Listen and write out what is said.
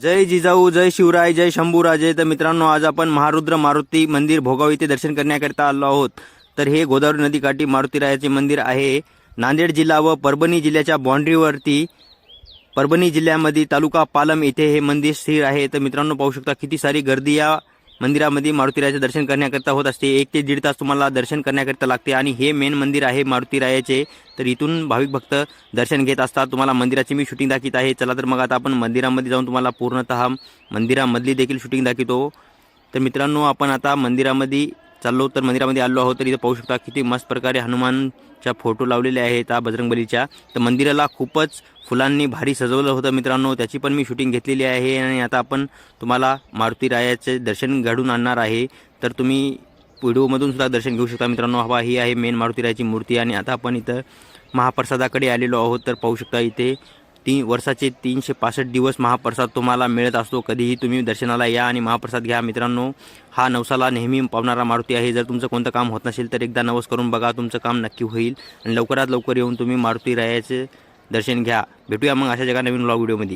जय जिजाऊ, जय शिवराय, जय शंभूराजे. तर मित्रांनो, आज आपण महारुद्र मारुती मंदिर भोगाव येथे दर्शन करण्याकरिता आलो आहोत. तर हे गोदावरी नदीकाठी मारुतीरायाचे मंदिर आहे. नांदेड जिल्हा व परभणी जिल्ह्याच्या बाँड्रीवरती परभणी जिल्ह्यामध्ये तालुका पालम येथे हे मंदिर स्थिर आहे. तर मित्रांनो, पाहू शकता किती सारी गर्दी या मंदिरामध्ये मारुतीरायाचे दर्शन करण्याकरिता होत असते. 1 ते 1.5 तास तुम्हाला दर्शन करण्याकरिता लागते आणि हे मेन मंदिर आहे मारुतीरायाचे. तर इथून भाविक भक्त दर्शन घेत असतात. तुम्हाला मंदिराची मी शूटिंग दाखवत आहे. चला तर मग आता आपण मंदिरामध्ये जाऊन तुम्हाला पूर्णतः मंदिरामधली देखील शूटिंग दाखवतो. तर मित्रांनो, आपण आता मंदिरामध्ये चाललो. तर मंदिरामध्ये आलो आहोत. तर इथं पाहू शकता किती मस्त प्रकारे हनुमानच्या फोटो लावलेले आहेत बजरंगबलीच्या. तर मंदिराला खूपच फुलांनी भारी सजवलं होतं मित्रांनो. त्याची पण मी शूटिंग घेतलेली आहे आणि आता आपण तुम्हाला मारुतीरायाचे दर्शन घडून आणणार आहे. तर तुम्ही व्हिडिओमधून सुद्धा दर्शन घेऊ शकता मित्रांनो. हवा ही आहे मेन मारुतीरायाची मूर्ती आणि आता आपण इथं महाप्रसादाकडे आलेलो आहोत. तर पाहू शकता इथे वर्षाचे 365 दिवस महाप्रसाद तुम्हाला मिळत असतो. कधीही तुम्ही दर्शनाला या आणि महाप्रसाद घ्या मित्रांनो. हा नवसाला नेहमी पावणारा मारुती आहे. जर तुमचं कोणतं काम होत नसेल तर एकदा नवस करून बघा, तुमचं काम नक्की होईल आणि लवकरात लवकर येऊन तुम्ही मारुतीरायाचे दर्शन घ्या. भेटूया मग अशा जगा नवीन व्हिडिओमध्ये.